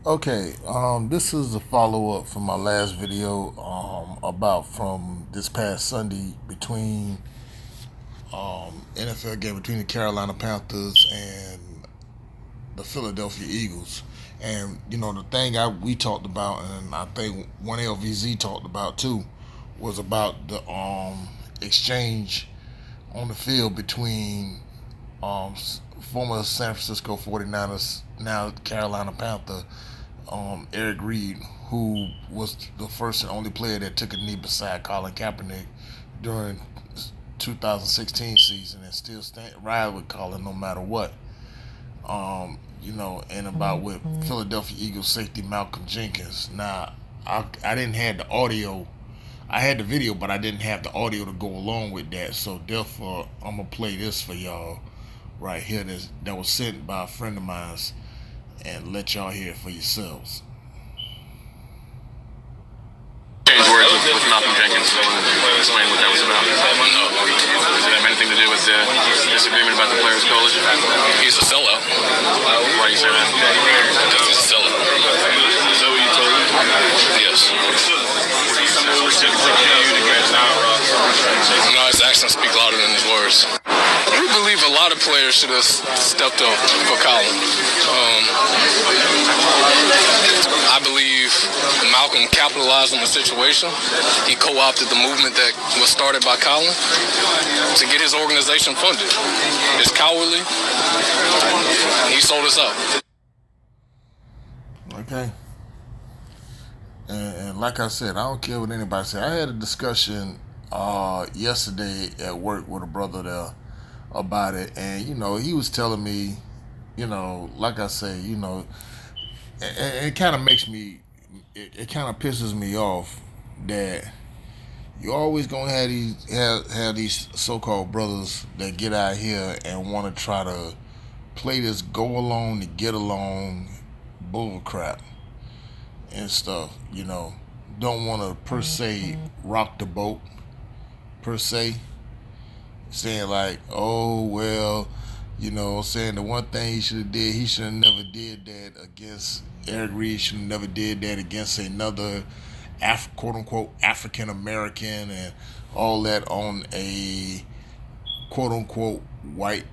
Okay, this is a follow-up from my last video about from this past Sunday between NFL game between the Carolina Panthers and the Philadelphia Eagles. And the thing we talked about, and I think one LVZ talked about too, was about the exchange on the field between um, former San Francisco 49ers, now Carolina Panther, Eric Reid, who was the first and only player that took a knee beside Colin Kaepernick during 2016 season and still ride with Colin no matter what. And about with Philadelphia Eagles safety Malcolm Jenkins. Now, I didn't have the audio. I had the video, but I didn't have the audio to go along with that. So therefore, I'm gonna play this for y'all right here. That was sent by a friend of mine, and let y'all hear it for yourselves. Change words with Malcolm Jenkins. Explain what that was about. Does it have anything to do with the disagreement about the Players Coalition? He's a sellout. Why do you say that? Because he's a sellout. Is that what you told him? Yes. No, his actions speak louder than his words. We believe a lot of players should have stepped up for Colin. I believe Malcolm capitalized on the situation. He co-opted the movement that was started by Colin to get his organization funded. It's cowardly. He sold us out. Okay. And like I said, I don't care what anybody said. I had a discussion yesterday at work with a brother there about it, and he was telling me, like I say, it kind of makes me, it kind of pisses me off that you always gonna have these so-called brothers that get out here and want to try to play this go along to get along bull crap and stuff. Don't want to per se rock the boat per se, saying like, oh well, saying the one thing he should have did, he should have never did that against Eric Reid, should have never did that against another quote unquote African American, and all that on a quote unquote white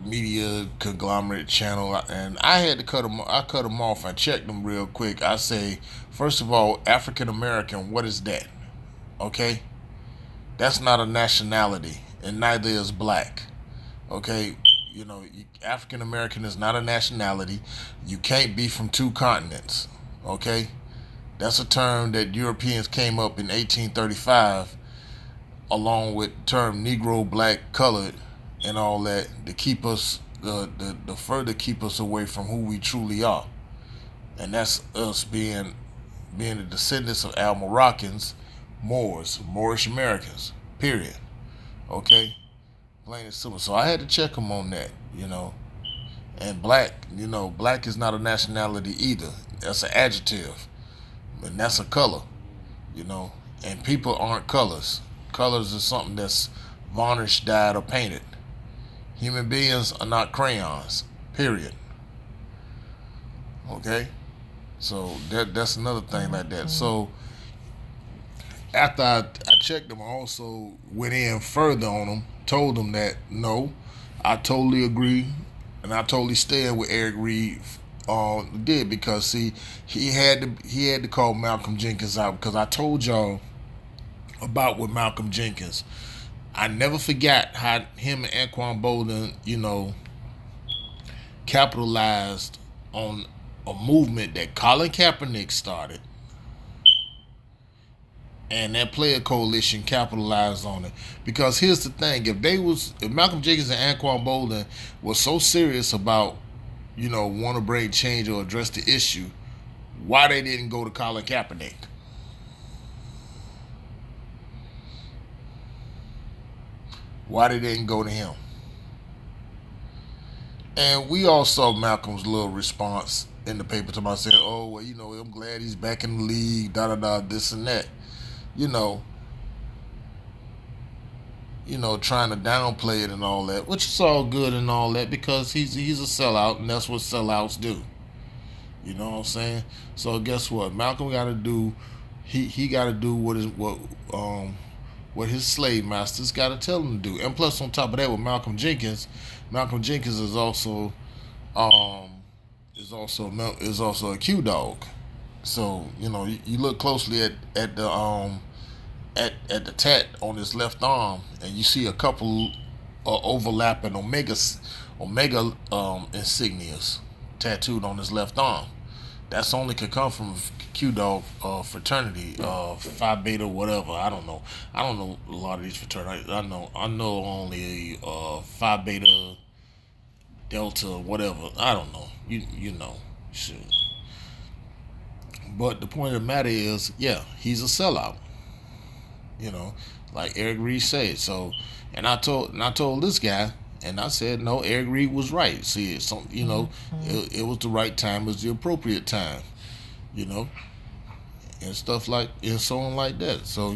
media conglomerate channel. And I had to cut him. I cut him off. I checked him real quick. I say, first of all, African American, what is that? Okay, that's not a nationality, and neither is black. Okay, African American is not a nationality. You can't be from two continents. Okay, that's a term that Europeans came up in 1835, along with the term Negro, black, colored, and all that, to keep us the further keep us away from who we truly are, and that's us being the descendants of Al Moroccans, Moorish Americans. Period. Okay, plain and simple. So I had to check them on that. And black, black is not a nationality either. That's an adjective, and that's a color. And people aren't colors. Colors is something that's varnished, dyed, or painted. Human beings are not crayons. Period. Okay? So that's another thing like that. So after I checked them, I also went in further on them, told them that no, I totally agree, and I totally stand with Eric Reid did, because see, he had to call Malcolm Jenkins out, because I told y'all about with Malcolm Jenkins. I never forgot how him and Anquan Bolden, capitalized on a movement that Colin Kaepernick started, and that player coalition capitalized on it. Because here's the thing: if Malcolm Jenkins and Anquan Bolden was so serious about, want to bring change or address the issue, why they didn't go to Colin Kaepernick? Why they didn't go to him? And we all saw Malcolm's little response in the paper to myself. Oh, well, I'm glad he's back in the league, da da da, this and that. Trying to downplay it and all that, which is all good and all that, because he's a sellout, and that's what sellouts do. You know what I'm saying? So guess what? Malcolm got to do. He got to do what his slave masters got to tell him to do. And plus, on top of that, with Malcolm Jenkins um is also a Q dog. So you look closely at at the tat on his left arm, and you see a couple overlapping omega insignias tattooed on his left arm. That's only could come from Q Dog fraternity, Phi Beta, whatever. I don't know. I don't know a lot of these fraternities. I know only Phi Beta, Delta, whatever. I don't know. You know, shit. But the point of the matter is, yeah, he's a sellout. You know, like Eric Reid said. So, and I told this guy, and I said, no, Eric Reid was right. See, it was the right time, it was the appropriate time. You know, and stuff like and so on like that. So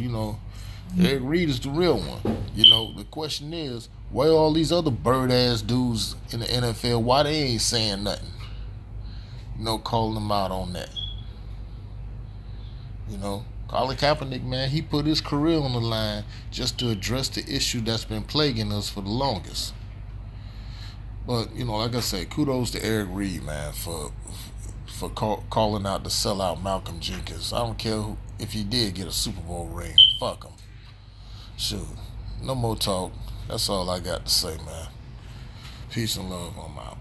Eric Reid is the real one. The question is, why all these other bird ass dudes in the NFL? Why they ain't saying nothing? Calling them out on that. Colin Kaepernick, man, he put his career on the line just to address the issue that's been plaguing us for the longest. But like I say, kudos to Eric Reid, man, for calling out the sellout Malcolm Jenkins. I don't care if he did get a Super Bowl ring. Fuck him. Shoot, no more talk. That's all I got to say, man. Peace and love. I'm out.